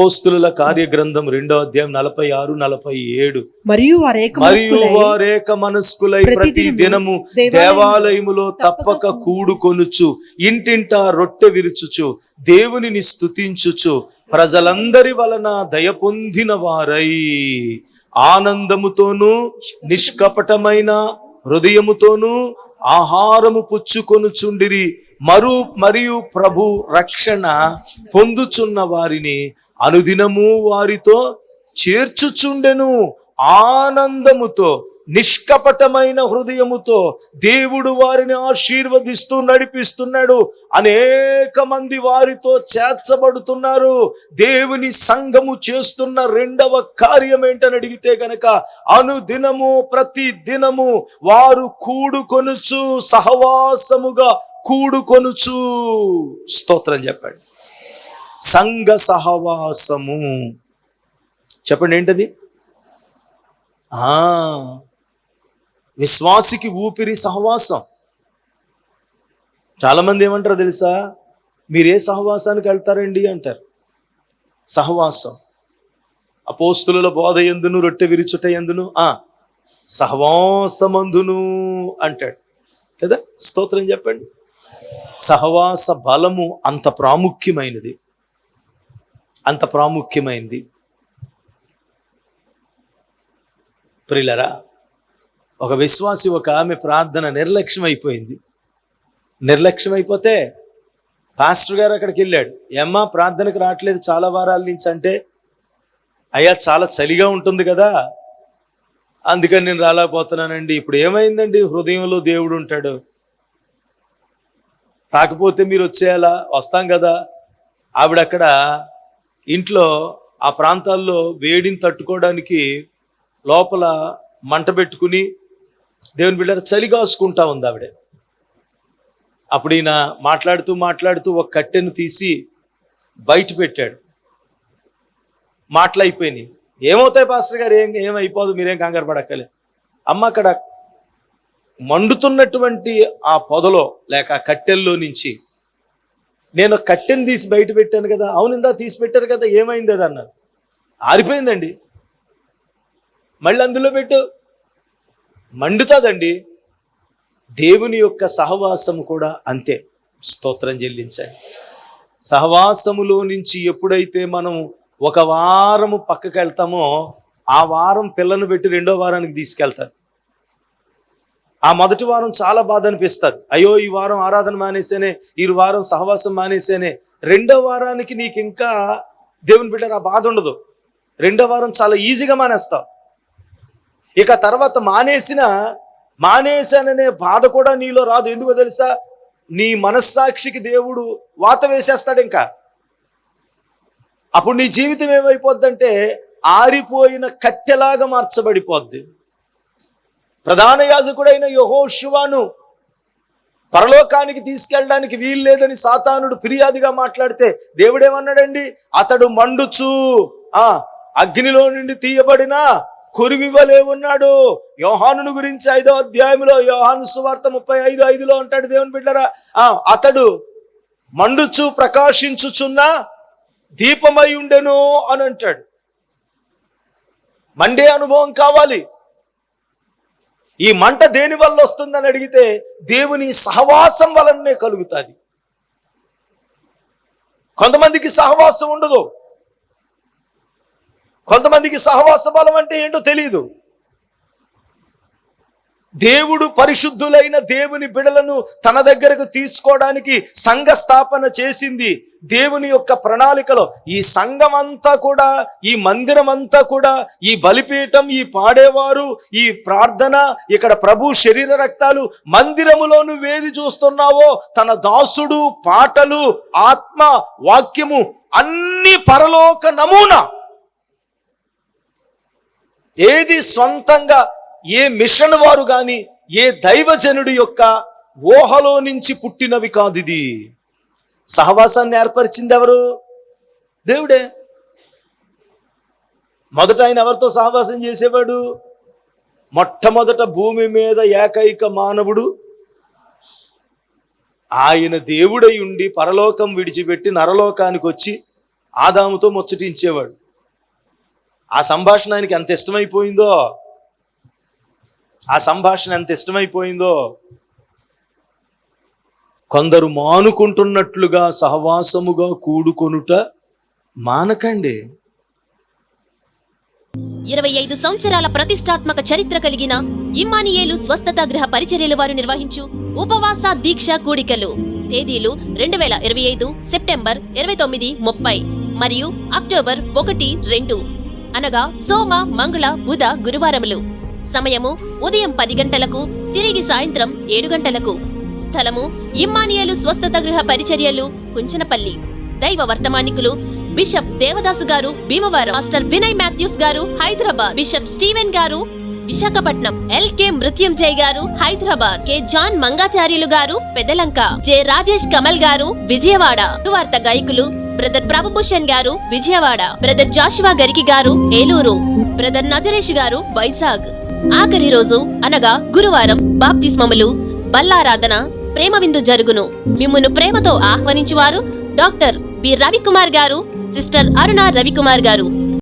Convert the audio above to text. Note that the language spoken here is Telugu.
అపోస్తుల కార్యగ్రంథం 2వ అధ్యాయం 46, 47. మరియు వారేక మనస్కులై ప్రతి దినము దేవాలయములో తప్పక కూడుకొనుచు ఇంటింటా రొట్టె విరుచుచు దేవునిని స్తుతించుచు ప్రజలందరి వలన దయ పొందిన వారై ఆనందముతోనూ నిష్కపటమైన హృదయముతోనూ ఆహారము పుచ్చుకొనుచుండిరి. మరియు ప్రభు రక్షణ పొందుచున్న వారిని అనుదినము వారితో చేర్చుచుండెను. ఆనందముతో నిష్కపటమైన హృదయముతో దేవుడు వారిని ఆశీర్వదిస్తూ నడిపిస్తున్నాడు. అనేక మంది వారితో చేర్చబడుతున్నారు. దేవుని సంఘము చేస్తున్న రెండవ కార్యం ఏంటని అడిగితే గనక అనుదినము ప్రతి దినము వారు కూడుకొనుచు సహవాసముగా కూడుకొనుచు. స్తోత్రం చెప్పండి. సంఘ సహవాసము చెప్పండి ఏంటది? విశ్వాసికి ఊపిరి సహవాసం. చాలా మంది ఏమంటారు తెలుసా? మీరే సహవాసానికి వెళ్తారండి అంటారు. సహవాసం అపోస్తుల బోధ యందును రొట్టె విరుచుట యందును సహవాసమందును అంటాడు కదా. స్తోత్రం చెప్పండి. సహవాస బలము అంత ప్రాముఖ్యమైనది, అంత ప్రాముఖ్యమైనది. ప్రియులరా, ఒక విశ్వాసి ఒక ఆమె ప్రార్థన నిర్లక్ష్యం అయిపోయింది. నిర్లక్ష్యం అయిపోతే పాస్టర్ గారు అక్కడికి వెళ్ళాడు. ఏమ్మా ప్రార్థనకు రావట్లేదు చాలా వారాల నుంచి అంటే, అయ్యా చాలా చలిగా ఉంటుంది కదా అందుకని నేను రాలేకపోతున్నానండి. ఇప్పుడు ఏమైందండి? హృదయంలో దేవుడు ఉంటాడు. రాకపోతే మీరు వచ్చేయాలా? వస్తాం కదా. ఆవిడ అక్కడ ఇంట్లో ఆ ప్రాంతాల్లో వేడిని తట్టుకోవడానికి లోపల మంట పెట్టుకుని దేవుని బిడ్డలు చలి కాసుకుంటా ఉంది ఆవిడ. అప్పుడు ఈయన మాట్లాడుతూ ఒక కట్టెను తీసి బయట పెట్టాడు. మాటలు అయిపోయినాయి. ఏమవుతాయి పాస్టర్ గారు? ఏమైపోదు, మీరేం కంగారు పడక్కలే. అమ్మ అక్కడ మండుతున్నటువంటి ఆ పొదలో లేక ఆ కట్టెల్లో నుంచి నేను కట్టెను తీసి బయట పెట్టాను కదా. అవును, ఇందా తీసి పెట్టారు కదా, ఏమైంది అది అన్నారు. ఆరిపోయిందండి. మళ్ళీ అందులో పెట్టు, మండుతుందండి. దేవుని యొక్క సహవాసము కూడా అంతే. స్తోత్రం చెల్లించండి. సహవాసములో నుంచి ఎప్పుడైతే మనం ఒక వారము పక్కకి వెళ్తామో ఆ వారం పిల్లను పెట్టి రెండో వారానికి తీసుకెళ్తారు. ఆ మొదటి వారం చాలా బాధ అనిపిస్తుంది. అయ్యో ఈ వారం ఆరాధన మానేసేనే, ఈ వారం సహవాసం మానేసేనే. రెండో వారానికి నీకు ఇంకా దేవుని బిడ్డ ఆ బాధ ఉండదు. రెండో వారం చాలా ఈజీగా మానేస్తావు. ఇక తర్వాత మానేశాననే బాధ కూడా నీలో రాదు. ఎందుకో తెలుసా? నీ మనస్సాక్షికి దేవుడు వాత వేసేస్తాడు. ఇంకా అప్పుడు నీ జీవితం ఏమైపోద్దంటే ఆరిపోయిన కట్టెలాగా మార్చబడిపోద్ది. ప్రధాన యాజకుడైన యెహోషువను పరలోకానికి తీసుకెళ్ళడానికి వీలు లేదని సాతానుడు ఫిర్యాదుగా మాట్లాడితే దేవుడేమన్నాడండి? అతడు మండుచు అగ్నిలో నుండి తీయబడిన కొరివివలే ఉన్నాడు. యోహానును గురించి 5వ అధ్యాయంలో యోహాను సువార్త 35:5 అంటాడు దేవుని బిడ్డరా, అతడు మండుచు ప్రకాశించుచున్న దీపమై ఉండెను అని అంటాడు. మండే అనుభవం కావాలి. ఈ మంట దేని వల్ల వస్తుందని అడిగితే దేవుని సహవాసం వలనే కలుగుతుంది. కొంతమందికి సహవాసం ఉండదు. కొంతమందికి సహవాస బలం అంటే ఏంటో తెలియదు. దేవుడు పరిశుద్ధులైన దేవుని బిడలను తన దగ్గరకు తీసుకోవడానికి సంఘ స్థాపన చేసింది. దేవుని యొక్క ప్రణాళికలో ఈ సంఘం అంతా కూడా, ఈ మందిరం అంతా కూడా, ఈ బలిపీఠం, ఈ పాడేవారు, ఈ ప్రార్థన, ఇక్కడ ప్రభు శరీర రక్తాలు, మందిరములో నువ్వేది చూస్తున్నావో తన దాసుడు, పాటలు, ఆత్మ, వాక్యము అన్ని పరలోక నమూనా. ఏది సొంతంగా ఏ మిషన్ వారు గాని ఏ దైవజనుడి యొక్క ఊహలో నుంచి పుట్టినవి కాదు. ఇది సహవాసాన్ని ఏర్పరిచింది ఎవరు? దేవుడే. మొదట ఆయన ఎవరితో సహవాసం చేసేవాడు? మొట్టమొదట భూమి మీద ఏకైక మానవుడు ఆయన దేవుడై ఉండి పరలోకం విడిచిపెట్టి నరలోకానికి వచ్చి ఆదాముతో ముచ్చటించేవాడు. ఆ సంభాషణ ఆయనకి ఎంత ఇష్టమైపోయిందో, ఆ సంభాషణ ఎంత ఇష్టమైపోయిందో. కొందరు మానుకుంటున్నట్లుగా సహవాసముగా కూడుకొనుట మానకండి. 25 సంవత్సరాల ప్రతిష్టాత్మక చరిత్ర కలిగిన ఇమ్మానియేలు స్వస్థత గృహ పరిచర్యలు వారు నిర్వహించు ఉపవాస దీక్ష కూడికలు. తేదీలు 2025 సెప్టెంబర్ 29, 30 మరియు అక్టోబర్ 1, 2 అనగా సోమ, మంగళ, బుధ, గురువారములు. సమయము ఉదయం 10 గంటలకు, తిరిగి సాయంత్రం 7 గంటలకు. స్థలము ఇమ్మానియేలు స్వస్థత గృహ పరిచర్యలు, కుంచనపల్లి. దైవ వర్తమానికులు బిషప్ దేవదాసు గారు భీమవరం, మాస్టర్ వినయ్ మాథ్యూస్ గారు హైదరాబాద్, బిషప్ స్టీవెన్ గారు విశాఖపట్నం, ఎల్కే మృత్యుంజయ్ గారు హైదరాబాద్, కె జాన్ మంగాచార్యులు గారు పెదలంక, జె రాజేష్ కమల్ గారు విజయవాడ. సువార్త గాయకులు బ్రదర్ ప్రభుభూషణ్ గారు విజయవాడ, బ్రదర్ జాషువా గరికి గారు ఏలూరు, బ్రదర్ నజరేష్ గారు వైజాగ్. ఆఖరి రోజు అనగా గురువారం బాప్తిస్మములు, బల్లారాధన, ప్రేమ విందు జరుగును. మిమ్మును ప్రేమతో ఆహ్వానించువారు డాక్టర్ బి రవికుమార్ గారు, సిస్టర్ అరుణ రవికుమార్ గారు.